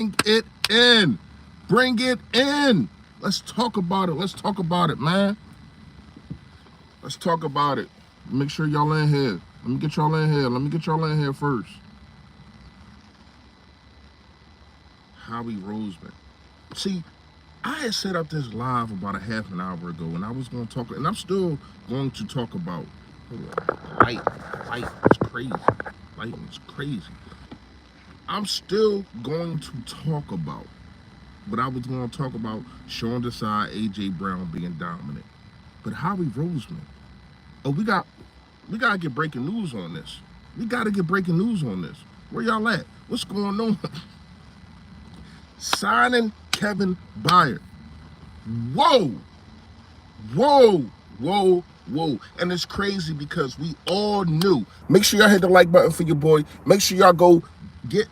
Bring it in. Bring it in. Let's talk about it. Let's talk about it, man. Let's talk about it. Make sure y'all in here. Let me get y'all in here. Let me get y'all in here first. Howie Roseman. See, I had set up this live about a half an hour ago, and I was going to talk, and I'm still going to talk about light. Light is crazy. Lighting is crazy. I'm still going to talk about, but I was going to talk about Sean Desai, AJ Brown being dominant. But Howie Roseman, oh, we got to get breaking news on this. We got to get breaking news on this. Where y'all at? What's going on? Signing Kevin Byard. Whoa. And it's crazy because we all knew. Make sure y'all hit the like button for your boy. Make sure y'all go get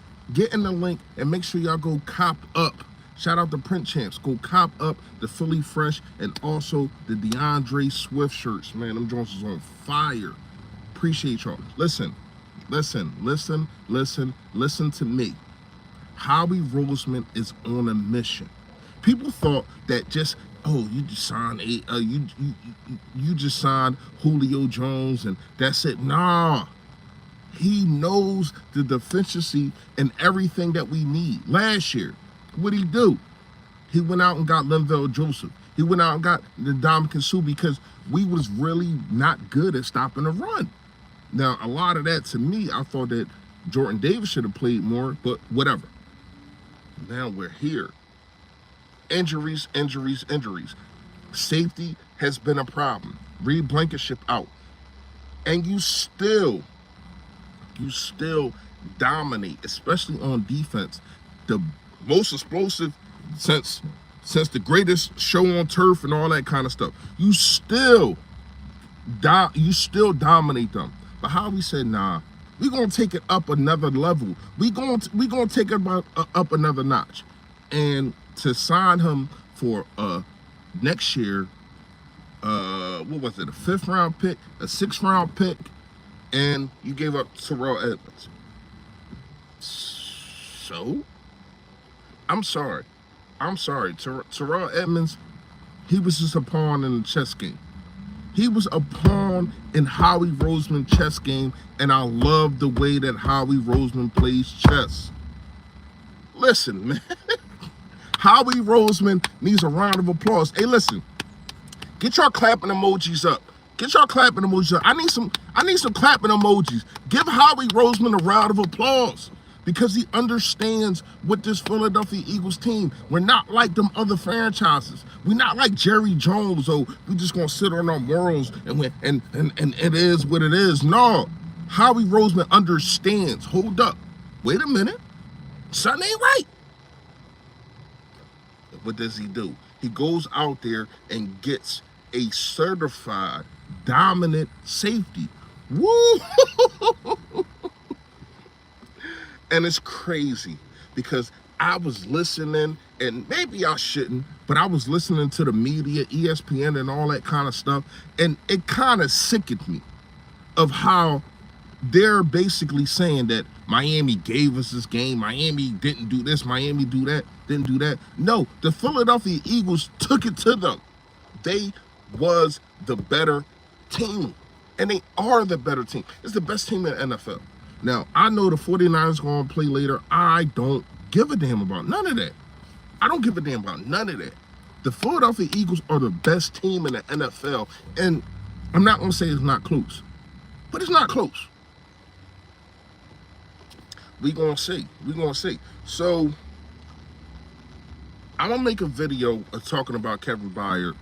in the link and make sure y'all go cop up. Shout out to Print Champs. Go cop up the Philly Fresh and also the DeAndre Swift shirts. Man, them joints is on fire. Appreciate y'all. Listen to me. Howie Roseman is on a mission. People thought that just, you just signed you just signed Julio Jones and that's it. Nah. He knows the deficiency and everything that we need. Last year, what'd he do? He went out and got Linval Joseph. He went out and got the Ndamukong Suh because we was really not good at stopping the run. Now, a lot of that, to me, I thought that Jordan Davis should have played more, but whatever. Now we're here. Injuries. Safety has been a problem. Reed Blankenship out. And you still dominate, especially on defense. The most explosive since the greatest show on turf and all that kind of stuff. You still dominate them. But Howie said, nah, we're gonna take it up another level. We gonna take it up another notch. And to sign him for next year, what was it, a 5th round pick, a 6th round pick, and you gave up Terrell Edmonds. So, I'm sorry. Terrell Edmonds, he was just a pawn in the chess game. He was a pawn in Howie Roseman chess game, and I love the way that Howie Roseman plays chess. Listen, man. Howie Roseman needs a round of applause. Hey, listen. Get your clapping emojis up. I need some clapping emojis. Give Howie Roseman a round of applause because he understands what this Philadelphia Eagles team. We're not like them other franchises. We're not like Jerry Jones. Oh, we just gonna sit on our morals and it is what it is. No, Howie Roseman understands. Hold up, wait a minute, something ain't right. What does he do? He goes out there and gets a certified dominant safety. Woo! And it's crazy because I was listening, and maybe I shouldn't, but I was listening to the media, ESPN and all that kind of stuff, and it kind of sickened me of how they're basically saying that Miami gave us this game, Miami didn't do this, Miami didn't do that. No, the Philadelphia Eagles took it to them. They was the better team, and they are the better team. It's the best team in the NFL. Now, I know the 49ers going to play later. I don't give a damn about none of that. I don't give a damn about none of that. The Philadelphia Eagles are the best team in the NFL, and I'm not going to say it's not close, but it's not close. We're going to see. So, I'm going to make a video talking about Kevin Byard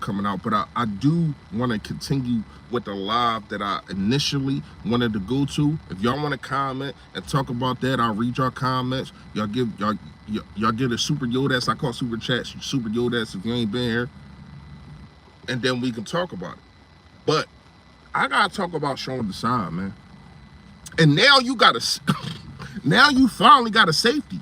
coming out, but I do want to continue with the live that I initially wanted to go to. If y'all want to comment and talk about that, I'll read your comments. Y'all give a super Yodas. I call super chats super Yodas if you ain't been here, and then we can talk about it. But I gotta talk about Sean Desai, man. And now now you finally got a safety.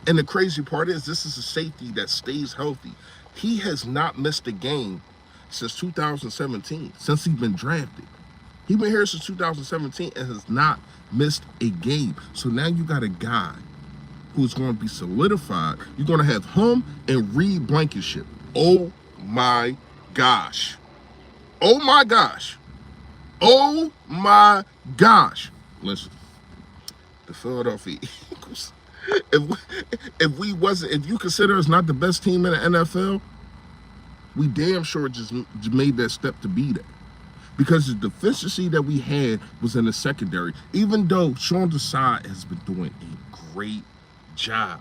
And the crazy part is, this is a safety that stays healthy. He has not missed a game since 2017, since he's been drafted. He's been here since 2017 and has not missed a game. So now you got a guy who's going to be solidified. You're going to have him and Reed Blankenship. Oh my gosh. Oh my gosh. Oh my gosh. Listen, the Philadelphia Eagles, if you consider us not the best team in the NFL, we damn sure just made that step to be that. Because the deficiency that we had was in the secondary. Even though Sean Desai has been doing a great job.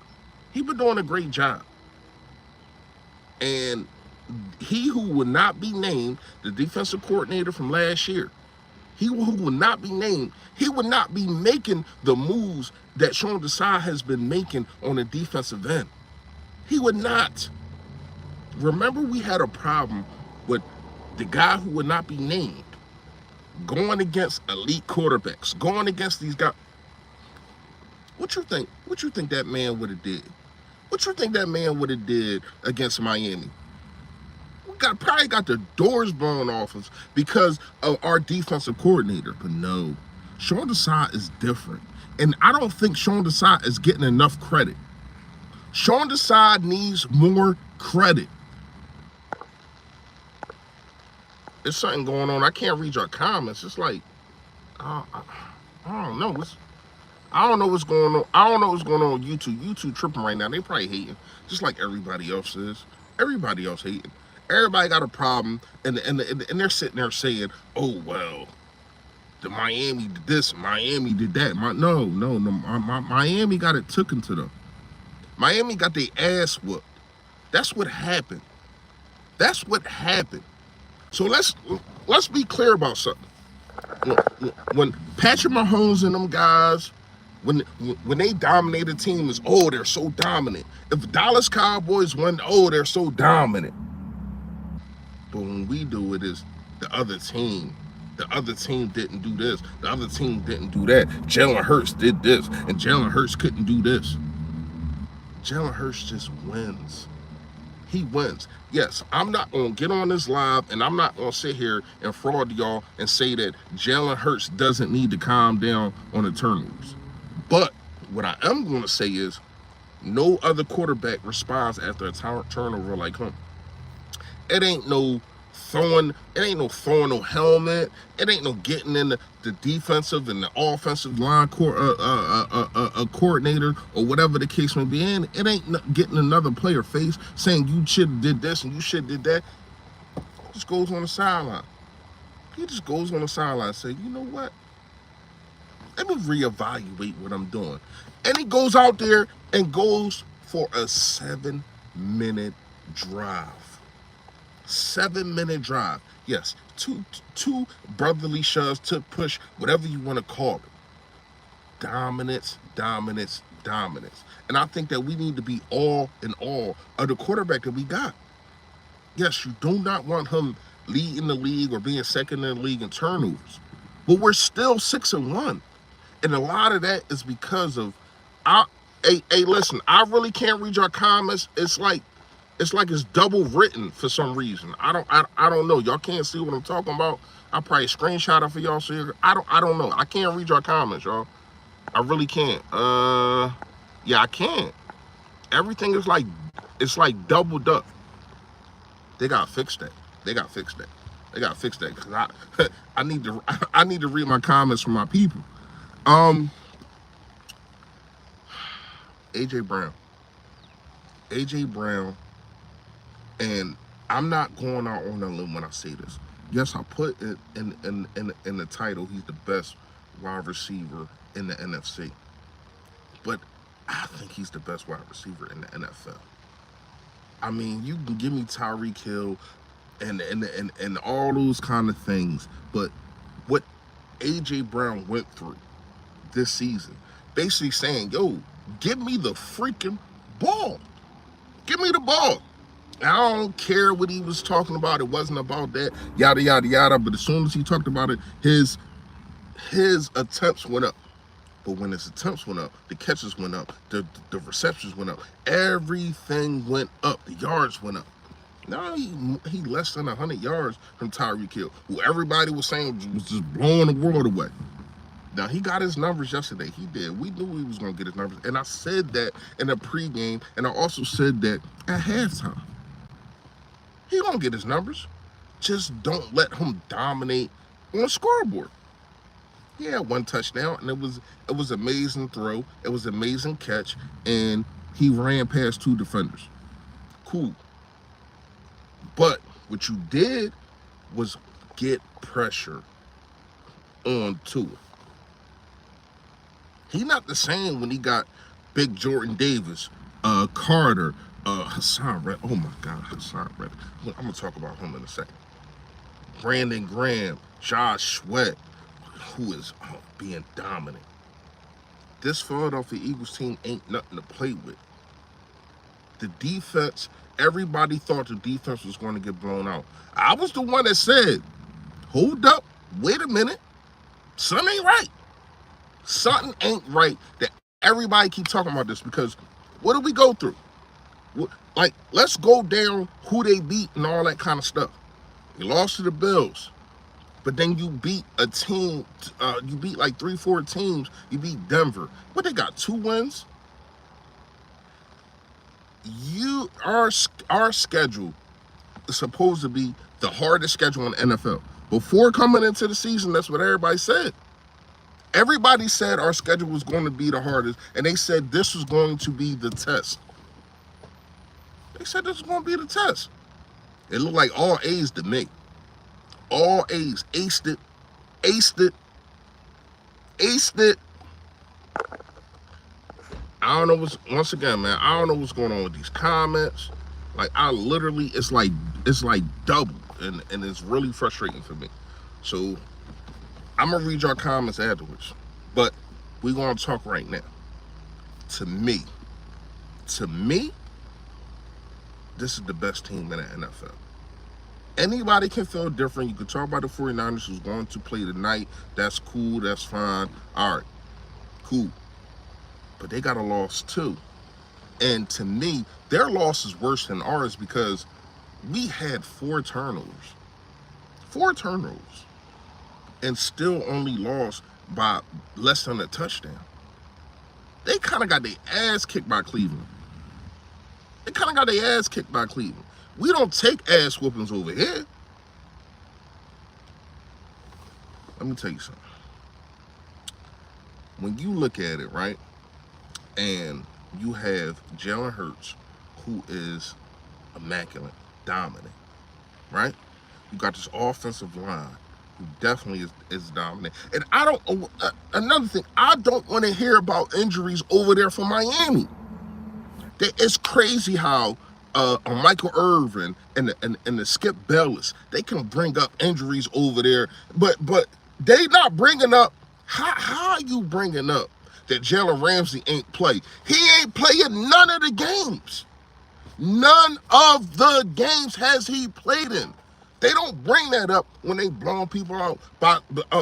He's been doing a great job. And he who would not be named the defensive coordinator from last year, he who would not be named, he would not be making the moves that Sean Desai has been making on the defensive end. He would not. Remember, we had a problem with the guy who would not be named going against elite quarterbacks, going against these guys. What you think? What you think that man would have did? What you think that man would have did against Miami? We probably got the doors blown off us because of our defensive coordinator. But no, Sean Desai is different. And I don't think Sean Desai is getting enough credit. Sean Desai needs more credit. There's something going on. I can't read your comments. It's like, I don't know. I don't know what's going on. I don't know what's going on with YouTube. YouTube tripping right now. They probably hating, just like everybody else is. Everybody else hating. Everybody got a problem, and they're sitting there saying, "Oh well, the Miami did this, Miami did that." No. Miami got it took into them. Miami got their ass whooped. That's what happened. That's what happened. So let's be clear about something. When Patrick Mahomes and them guys, when they dominate a team, is they're so dominant. If the Dallas Cowboys win, they're so dominant. But when we do it, is the other team. The other team didn't do this. The other team didn't do that. Jalen Hurts did this, and Jalen Hurts couldn't do this. Jalen Hurts just wins. He wins. Yes, I'm not going to get on this live and I'm not going to sit here and fraud y'all and say that Jalen Hurts doesn't need to calm down on the turnovers. But what I am going to say is no other quarterback responds after a turnover like him. It ain't no throwing no helmet. It ain't no getting in the defensive and the offensive line coordinator or whatever the case may be. And it ain't getting another player face saying you should have did this and you should have did that. He just goes on the sideline. He just goes on the sideline and say, you know what? Let me reevaluate what I'm doing. And he goes out there and goes for a 7-minute drive. 7-minute drive. Yes, two brotherly shoves, took push, whatever you want to call it. Dominance. And I think that we need to be all in all of the quarterback that we got. Yes, you do not want him leading the league or being second in the league in turnovers. But we're still 6-1. And a lot of that is because of hey, listen, I really can't read your comments. It's like it's double written for some reason. I don't know. Y'all can't see what I'm talking about. I'll probably screenshot it for y'all. So I don't know. I can't read your comments, y'all. I really can't. Yeah, I can't. Everything is like doubled up. They gotta fix that. They gotta fix that. Cause I need to read my comments from my people. AJ Brown. And I'm not going out on a limb when I say this. Yes, I put it in the title, he's the best wide receiver in the NFC. But I think he's the best wide receiver in the NFL. I mean, you can give me Tyreek Hill and all those kind of things, but what AJ Brown went through this season, basically saying, yo, give me the freaking ball. Give me the ball. I don't care what he was talking about. It wasn't about that, yada, yada, yada. But as soon as he talked about it, his attempts went up. But when his attempts went up, the catches went up, the receptions went up. Everything went up. The yards went up. Now he less than 100 yards from Tyreek Hill, who everybody was saying was just blowing the world away. Now, he got his numbers yesterday. He did. We knew he was going to get his numbers. And I said that in the pregame, and I also said that at halftime. He going to get his numbers. Just don't let him dominate on the scoreboard. He had one touchdown, and it was amazing throw. It was amazing catch, and he ran past 2 defenders. Cool. But what you did was get pressure on Tua. He not the same when he got big Jordan Davis, Carter, Hassan Red. Oh my God, Hassan Red. I'm gonna talk about him in a second. Brandon Graham, Josh Sweat, who is being dominant. This Philadelphia Eagles team ain't nothing to play with. The defense, everybody thought the defense was going to get blown out. I was the one that said, hold up, wait a minute, something ain't right. Something ain't right that everybody keep talking about this, because what did we go through? Like, let's go down who they beat and all that kind of stuff. You lost to the Bills, but then you beat a team, you beat like 3-4 teams. You beat Denver. What, they got 2 wins? Our schedule is supposed to be the hardest schedule in the NFL. Before coming into the season, that's what everybody said. Everybody said our schedule was going to be the hardest, and they said this was going to be the test. They said this was going to be the test. It looked like all A's to me. All A's. Aced it. Aced it. Aced it. I don't know what's, once again, man, I don't know what's going on with these comments. Like, I literally, it's like double, and it's really frustrating for me. So, I'm going to read your comments afterwards. But we're going to talk right now. To me, this is the best team in the NFL. Anybody can feel different. You can talk about the 49ers who's going to play tonight. That's cool. That's fine. All right. Cool. But they got a loss too. And to me, their loss is worse than ours because we had 4 turnovers. 4 turnovers. And still only lost by less than a touchdown. They kind of got their ass kicked by Cleveland. We don't take ass whoopings over here. Let me tell you something. When you look at it, right, and you have Jalen Hurts, who is immaculate, dominant, right? You got this offensive line who definitely is dominant. And I don't, another thing, I don't want to hear about injuries over there for Miami. It's crazy how Michael Irvin and the Skip Bayless, they can bring up injuries over there, but they not bringing up, how are you bringing up that Jalen Ramsey ain't play? He ain't playing none of the games. None of the games has he played in. They don't bring that up when they blowing people out by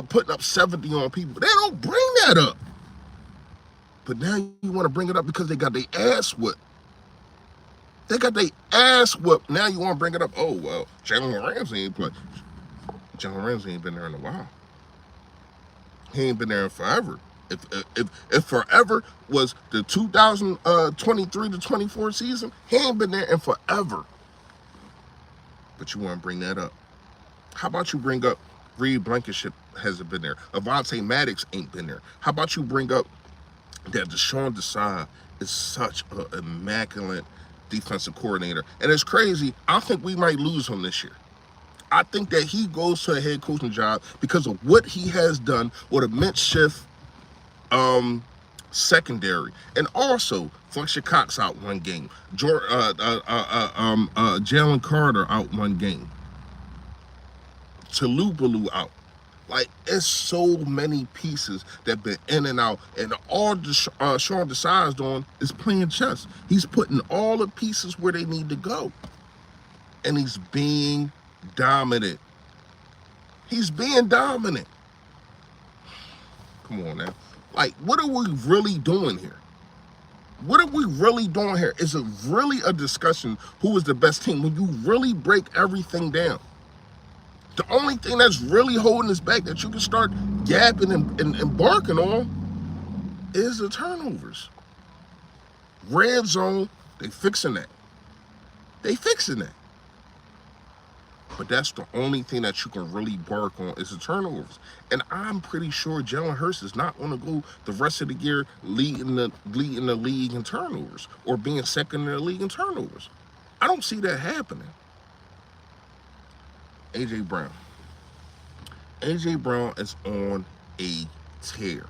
putting up 70 on people. They don't bring that up. But now you want to bring it up because they got their ass whipped. They got their ass whooped. Now you want to bring it up. Oh, well, Jalen Ramsey ain't play. Jalen Ramsey ain't been there in a while. He ain't been there in forever. If forever was the 2023 to 24 season, he ain't been there in forever. But you want to bring that up. How about you bring up Reed Blankenship hasn't been there. Avonte Maddox ain't been there. How about you bring up that Desai is such an immaculate defensive coordinator. And it's crazy. I think we might lose him this year. I think that he goes to a head coaching job because of what he has done with a makeshift secondary. And also, Fletcher Cox out 1 game. Jalen Carter out 1 game. Talubalu out. Like, it's so many pieces that been in and out. And all Sean Desai is doing is playing chess. He's putting all the pieces where they need to go. And he's being dominant. He's being dominant. Come on now. Like, what are we really doing here? What are we really doing here? Is it really a discussion who is the best team when you really break everything down? The only thing that's really holding us back that you can start yapping and barking on is the turnovers. Red zone, they fixing that. They fixing that. But that's the only thing that you can really bark on is the turnovers. And I'm pretty sure Jalen Hurts is not going to go the rest of the year leading the league in turnovers or being second in the league in turnovers. I don't see that happening. AJ Brown. AJ Brown is on a tear.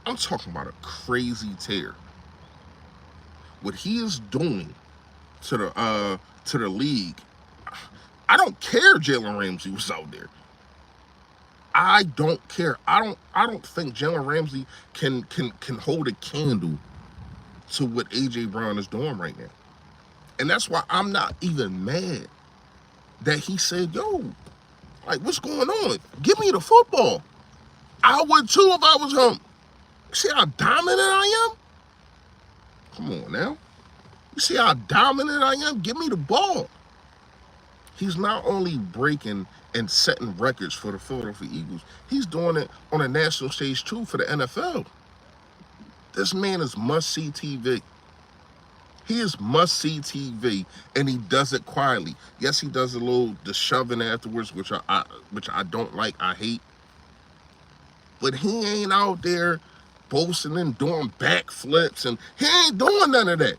I'm talking about a crazy tear. What he is doing to the league, I don't care Jalen Ramsey was out there. I don't care. I don't think Jalen Ramsey can hold a candle to what AJ Brown is doing right now. And that's why I'm not even mad that he said, yo, like, what's going on? Give me the football. I would too if I was him. See how dominant I am? Come on now. You see how dominant I am? Give me the ball. He's not only breaking and setting records for the Philadelphia Eagles, he's doing it on a national stage too for the NFL. This man is must-see TV. He is must-see TV, and he does it quietly. Yes, he does the shoving afterwards, which I don't like, I hate. But he ain't out there boasting and doing backflips, and he ain't doing none of that.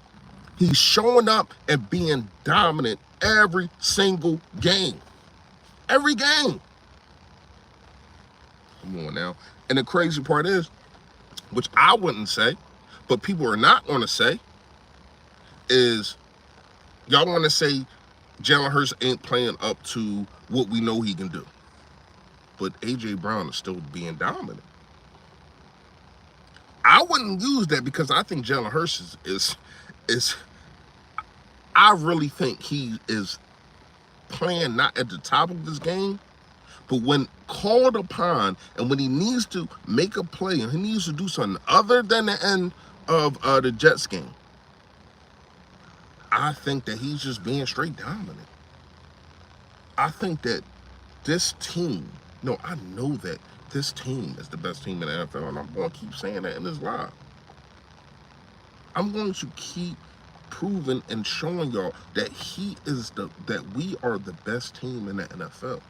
He's showing up and being dominant every single game. Every game. Come on now. And the crazy part is, which I wouldn't say, but people are not going to say, is y'all want to say Jalen Hurts ain't playing up to what we know he can do. But AJ Brown is still being dominant. I wouldn't use that because I think Jalen Hurts is I really think he is playing not at the top of his game, but when called upon and when he needs to make a play and he needs to do something other than the end of the Jets game, I think that he's just being straight dominant. I think that this team, no, I know that this team is the best team in the NFL, and I'm going to keep saying that in this live. I'm going to keep proving and showing y'all that that we are the best team in the NFL.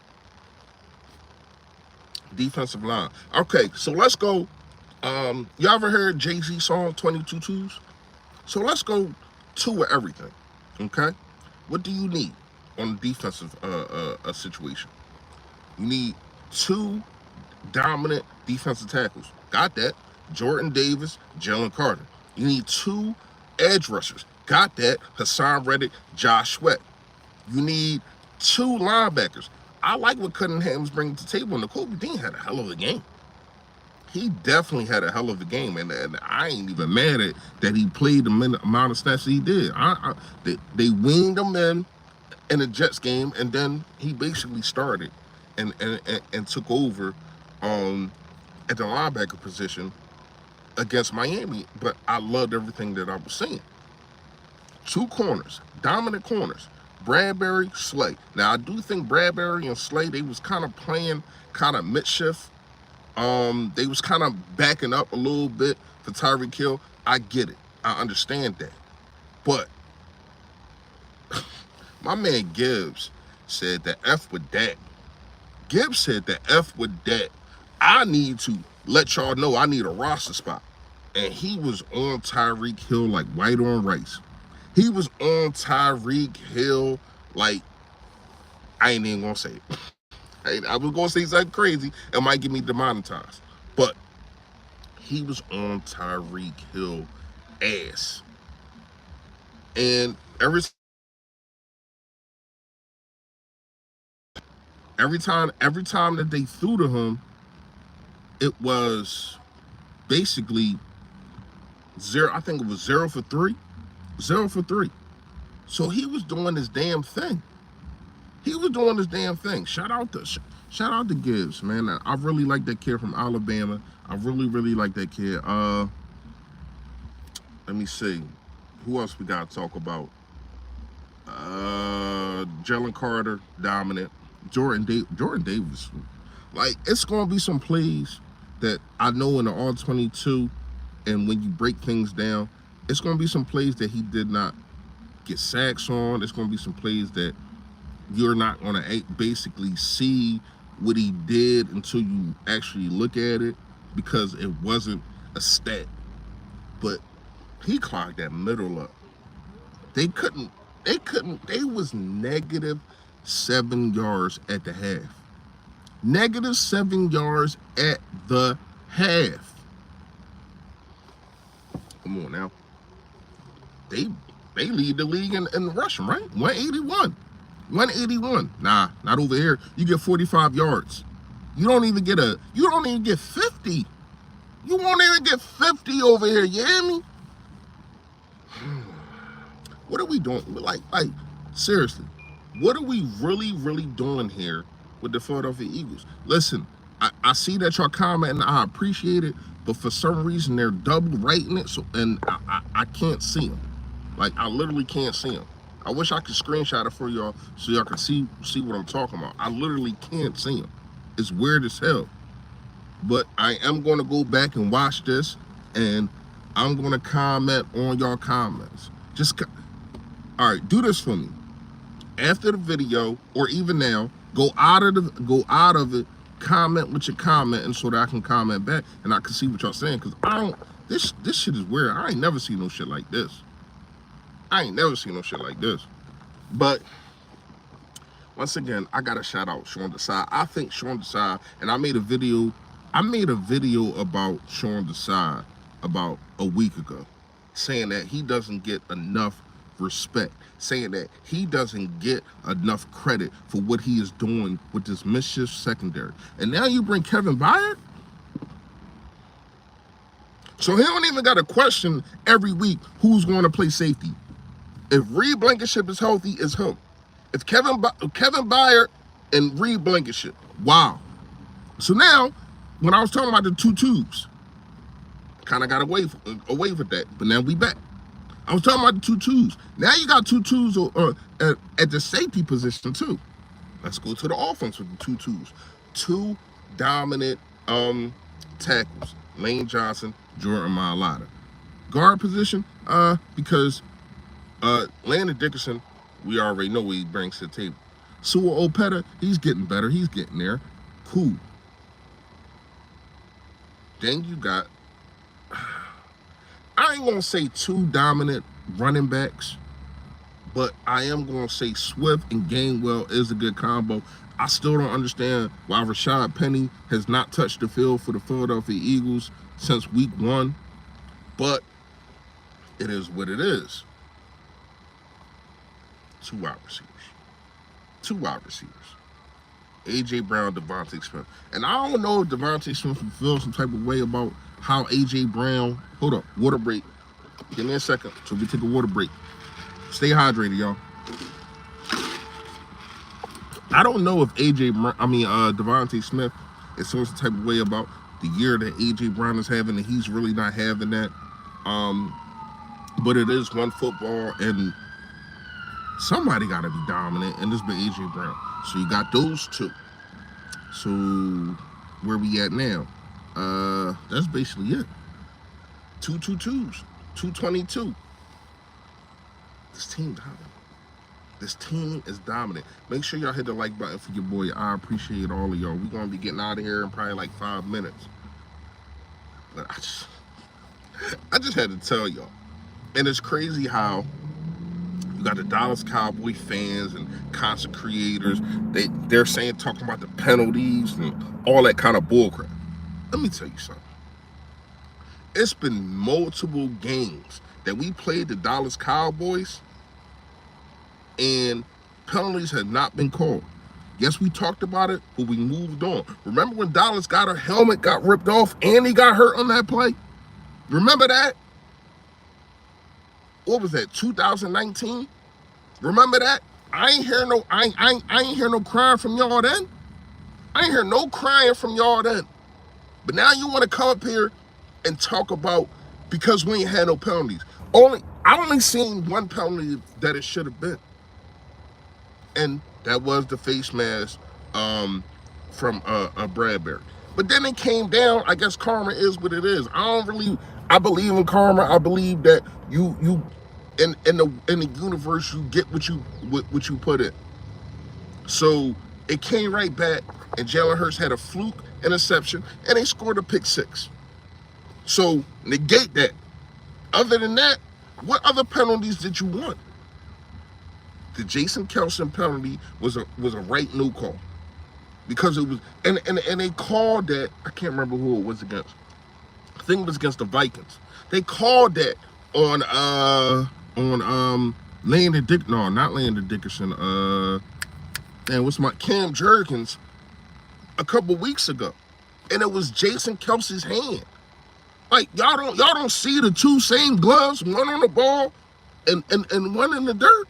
Defensive line. Okay, so let's go. Y'all ever heard Jay-Z song 22 Twos? So let's go two of everything. Okay? What do you need on a defensive situation? You need two dominant defensive tackles. Got that. Jordan Davis, Jalen Carter. You need two edge rushers. Got that. Hassan Reddick, Josh Sweat. You need two linebackers. I like what Cunningham's bringing to the table, and Nakobe Dean had a hell of a game. He definitely had a hell of a game, and I ain't even mad at that he played the amount of snaps that he did. They weaned him in the Jets game, and then he basically started and took over at the linebacker position against Miami. But I loved everything that I was seeing. Two corners, dominant corners. Bradbury, Slay. Now, I do think Bradbury and Slay, they was kind of playing kind of mid-shift. They was kind of backing up a little bit for Tyreek Hill. I get it. I understand that. But my man Gibbs said the F with that. Gibbs said the F with that. I need to let y'all know I need a roster spot. And he was on Tyreek Hill like white on rice. He was on Tyreek Hill like, I ain't even gonna say it. I was gonna say something crazy. It might get me demonetized. But he was on Tyreek Hill ass. And every time that they threw to him, it was basically zero. I think it was 0 for 3. 0 for 3. So he was doing his damn thing. Shout out to Gibbs, man. I really like that kid from Alabama. I really like that kid. Let me see. Who else we gotta talk about? Jalen Carter, dominant. Jordan Davis. Like, it's going to be some plays that I know in the All-22, and when you break things down, it's going to be some plays that he did not get sacks on. It's going to be some plays that you're not going to basically see what he did until you actually look at it, because it wasn't a stat. But he clogged that middle up. They was -7 yards at the half. -7 yards at the half. Come on now. They lead the league in rushing, right? 181. 181. Nah, not over here. You get 45 yards. You don't even get 50. You won't even get 50 over here. You hear me? What are we doing? Like, seriously, what are we really doing here with the Philadelphia Eagles? Listen, I see that y'all commenting. I appreciate it, but for some reason they're double rating it, so and I can't see them. Like, I literally can't see them. I wish I could screenshot it for y'all so y'all can see what I'm talking about. I literally can't see them. It's weird as hell. But I am going to go back and watch this, and I'm going to comment on y'all comments. All right, do this for me. After the video, or even now, go out of it, comment with your comment, and so that I can comment back and I can see what y'all saying. Cause this shit is weird. I ain't never seen no shit like this. But once again, I gotta shout out Sean Desai. I think Sean Desai, and I made a video about Sean Desai about a week ago, saying that he doesn't get enough respect, saying that he doesn't get enough credit for what he is doing with this mischief secondary. And now you bring Kevin Byard? So he don't even got a question every week who's going to play safety. If Reed Blankenship is healthy, it's him. If Kevin Byard and Reed Blankenship, wow. So now, when I was talking about the two twos, kind of got away with that, but now we back. I was talking about the two twos. Now you got two twos at the safety position too. Let's go to the offense with the two twos. Two dominant tackles: Lane Johnson, Jordan Mailata. Guard position, because Landon Dickerson, we already know what he brings to the table. Sua Opeta, he's getting better. He's getting there. Cool. Then you got, I ain't going to say two dominant running backs, but I am going to say Swift and Gainwell is a good combo. I still don't understand why Rashad Penny has not touched the field for the Philadelphia Eagles since week 1, but it is what it is. Two wide receivers. AJ Brown, Devontae Smith. And I don't know if Devontae Smith will feel some type of way about how AJ Brown, hold up, water break. Give me a second so we take a water break. Stay hydrated, y'all. I don't know if Devontae Smith is feeling some type of way about the year that AJ Brown is having, and he's really not having that. But it is one football, and somebody got to be dominant, and it's been AJ Brown. So you got those two. So where we at now? That's basically it. 222s, 222. This team dominant. This team is dominant. Make sure y'all hit the like button for your boy. I appreciate all of y'all. We're gonna be getting out of here in probably like 5 minutes. But I just had to tell y'all. And it's crazy how you got the Dallas Cowboy fans and content creators. They're talking about the penalties and all that kind of bullcrap. Let me tell you something. It's been multiple games that we played the Dallas Cowboys and penalties had not been called. Yes, we talked about it, but we moved on. Remember when Dallas got her helmet got ripped off and he got hurt on that play? Remember that? What was that, 2019? Remember that? I ain't hear no crying from y'all then. I ain't hear no crying from y'all then. But now you want to come up here and talk about because we ain't had no penalties. I only seen one penalty that it should have been. And that was the face mask Bradbury. But then it came down. I guess karma is what it is. I believe in karma. I believe that you in the universe you get what you put in. So it came right back, and Jalen Hurts had a fluke interception, and they scored a pick six. So negate that. Other than that, what other penalties did you want? The Jason Kelce penalty was a right no call, because it was and they called that. I can't remember who it was against. I think it was against the Vikings. They called that on Landon Dick. No, not Landon Dickerson. Cam Jurgens a couple weeks ago, and it was Jason Kelce's hand. Like y'all don't see the two same gloves, one on the ball and one in the dirt.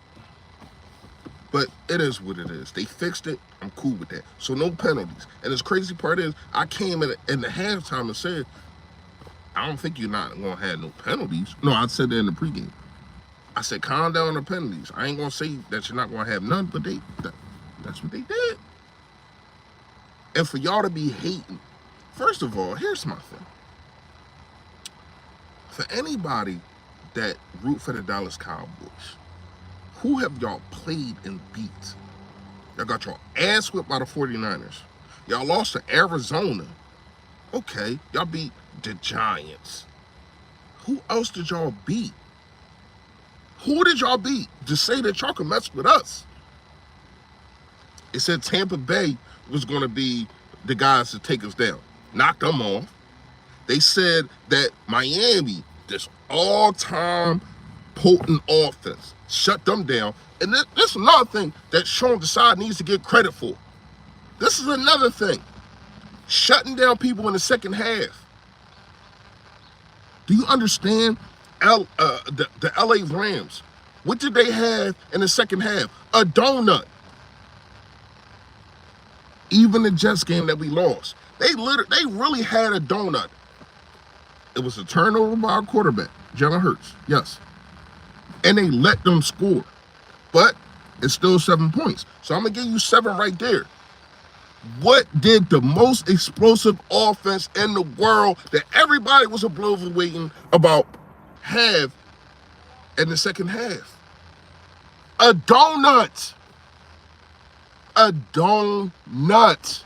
But it is what it is. They fixed it. I'm cool with that. So no penalties. And the crazy part is, I came in the halftime and said, I don't think you're not gonna have no penalties. No, I said that in the pregame. I said, calm down on the penalties. I ain't gonna say that you're not gonna have none, but that's what they did. And for y'all to be hating, first of all, here's my thing. For anybody that root for the Dallas Cowboys, who have y'all played and beat? Y'all got your ass whipped by the 49ers. Y'all lost to Arizona. Okay, y'all beat the Giants. Who else did y'all beat? Who did y'all beat to say that y'all can mess with us? It said Tampa Bay was going to be the guys to take us down. Knocked them off. They said that Miami, this all-time potent offense, shut them down. And this is another thing that Sean Desai needs to get credit for. This is another thing. Shutting down people in the second half. Do you understand the LA Rams? What did they have in the second half? A donut. Even the Jets game that we lost, they really had a donut. It was a turnover by our quarterback, Jalen Hurts. Yes. And they let them score. But it's still 7 points. So I'm going to give you 7 right there. What did the most explosive offense in the world that everybody was waiting about have in the second half? A donut. A donut.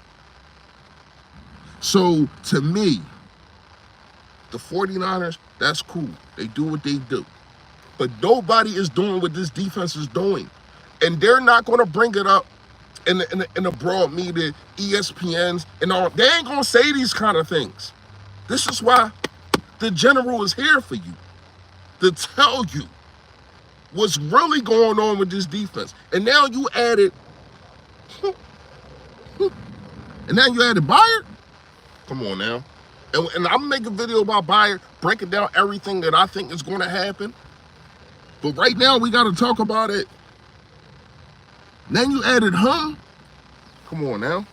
So to me, the 49ers, that's cool. They do what they do. But nobody is doing what this defense is doing. And they're not going to bring it up in the broad media, ESPNs, and all. They ain't going to say these kind of things. This is why the general is here for you, to tell you what's really going on with this defense. And now you added Byard? Come on now. And I'm making a video about Byard, breaking down everything that I think is going to happen. But right now, we got to talk about it. Then you added him? Come on now.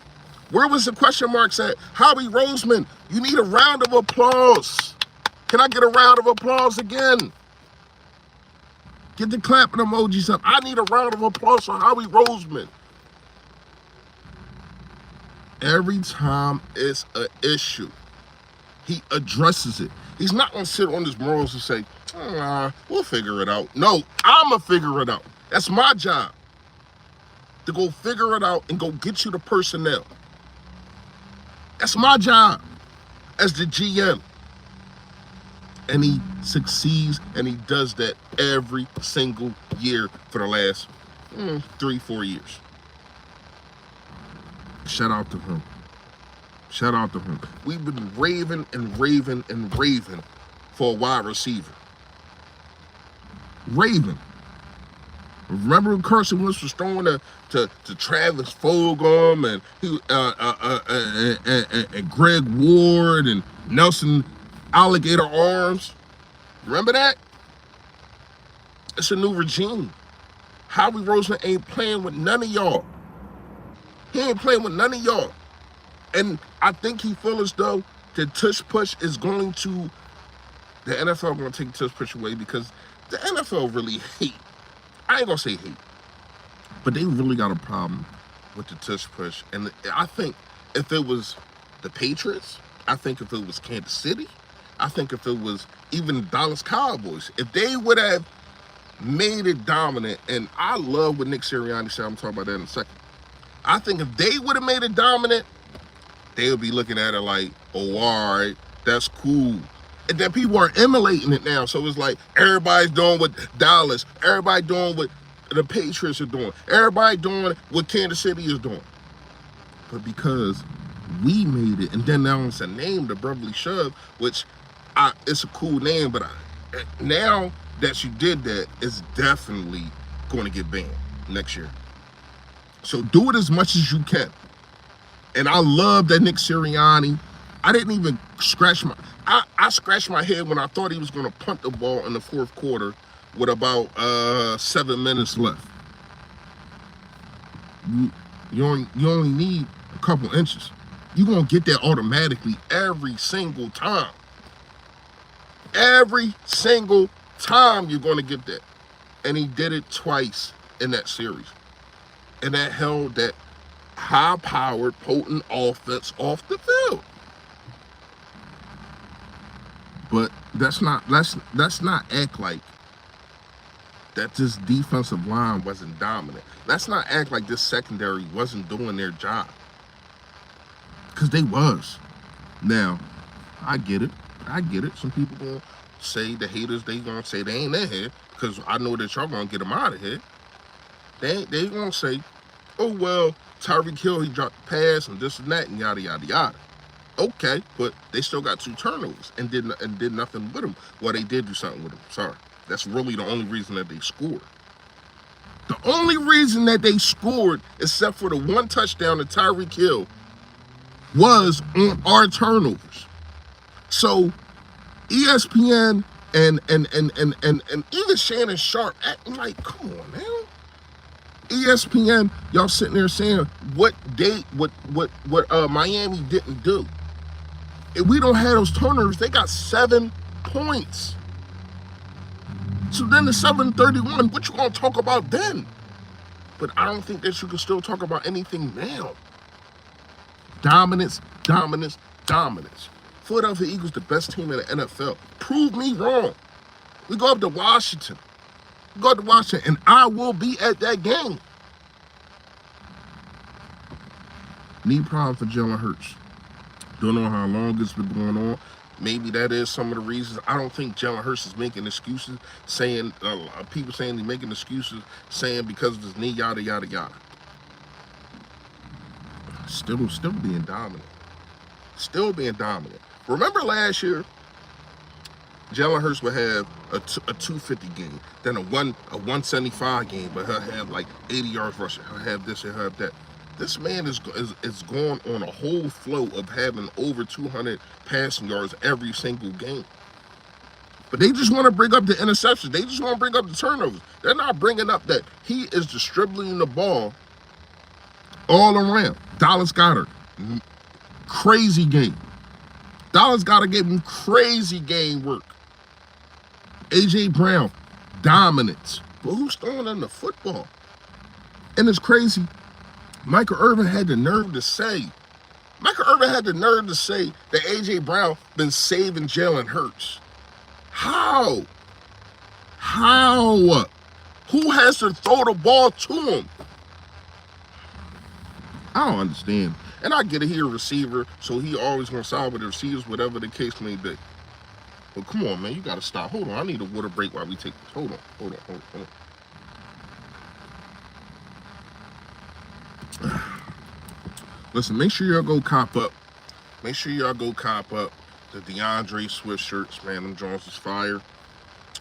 Where was the question marks at? Howie Roseman, you need a round of applause. Can I get a round of applause again? Get the clapping emojis up. I need a round of applause for Howie Roseman. Every time it's an issue, he addresses it. He's not going to sit on his morals and say, we'll figure it out. No, I'm going to figure it out. That's my job, to go figure it out and go get you the personnel. That's my job as the GM. And he succeeds, and he does that every single year for the last 3-4 years. Shout out to him. Shout out to him. We've been raving for a wide receiver. Raving. Remember when Carson Wentz was throwing to Travis Fulgham and Greg Ward and Nelson Alligator Arms? Remember that? It's a new regime. Howie Roseman ain't playing with none of y'all. He ain't playing with none of y'all. And I think he feels as though the tush push is going to, the NFL going to take the tush push away, because the NFL really hate, I ain't going to say hate, but they really got a problem with the tush push. And I think if it was the Patriots, I think if it was Kansas City, I think if it was even the Dallas Cowboys, if they would have made it dominant, and I love what Nick Sirianni said, I'm talking about that in a second. I think if they would have made it dominant, they would be looking at it like, oh, all right, that's cool. And then people are emulating it now. So it's like everybody's doing what Dallas, everybody doing what the Patriots are doing, everybody doing what Kansas City is doing. But because we made it, and then now it's a name, the Brotherly Shove, which it's a cool name, but now that you did that, it's definitely going to get banned next year. So do it as much as you can. And I love that Nick Sirianni, I didn't even scratch I scratched my head when I thought he was going to punt the ball in the fourth quarter with about 7 minutes left. You only need a couple inches. You're going to get that automatically every single time. Every single time you're going to get that. And he did it twice in that series. And that held that high-powered, potent offense off the field. But let's not act like that this defensive line wasn't dominant. Let's not act like this secondary wasn't doing their job. Because they was. Now, I get it. Some people gonna say, the haters, they gonna say they ain't in here because I know that y'all gonna get them out of here. They gonna say, oh, well, Tyreek Hill, he dropped the pass and this and that and yada, yada, yada. Okay, but they still got 2 turnovers and did nothing with them. Well, they did do something with them. Sorry. That's really the only reason that they scored. The only reason that they scored, except for the 1 touchdown to Tyreek Hill, was on our turnovers. So ESPN and even Shannon Sharp acting like, come on now. ESPN, y'all sitting there saying what Miami didn't do. If we don't have those turnovers, they got 7 points. So then the 7-31, what you gonna talk about then? But I don't think that you can still talk about anything now. Dominance. Philadelphia Eagles, the best team in the NFL. Prove me wrong. We go up to Washington. And I will be at that game. Knee problem for Jalen Hurts. Don't know how long it's been going on. Maybe that is some of the reasons. I don't think Jalen Hurts is making excuses, saying people saying he's making excuses, saying because of his knee, yada yada yada. Still being dominant. Remember last year, Jalen Hurts would have a 250 game, then a 175 game, but he'll have like 80 yards rushing. He'll have this, he'll have that. This man is going on a whole flow of having over 200 passing yards every single game. But they just want to bring up the interceptions. They just want to bring up the turnovers. They're not bringing up that he is distributing the ball all around. Dallas Goedert, crazy game. Dallas Goedert gave him crazy game work. AJ Brown, dominance. But who's throwing in the football? And it's crazy. Michael Irvin had the nerve to say that AJ Brown been saving Jalen Hurts. How? Who has to throw the ball to him? I don't understand. And I get it, he a receiver, so he always gonna side with the receivers, whatever the case may be. But come on, man, you gotta stop. Hold on, I need a water break while we take this. Hold on. Listen, make sure y'all go cop up. The DeAndre Swift shirts, man. Them Jones is fire.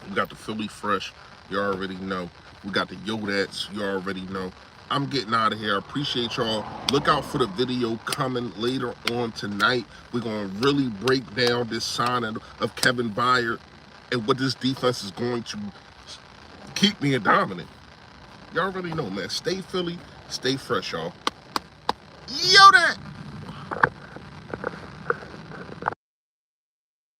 We got the Philly Fresh. You already know. We got the Yodats. You already know. I'm getting out of here. I appreciate y'all. Look out for the video coming later on tonight. We're going to really break down this signing of Kevin Byard and what this defense is going to keep being dominant. Y'all already know, man. Stay Philly. Stay fresh, y'all. Yodat!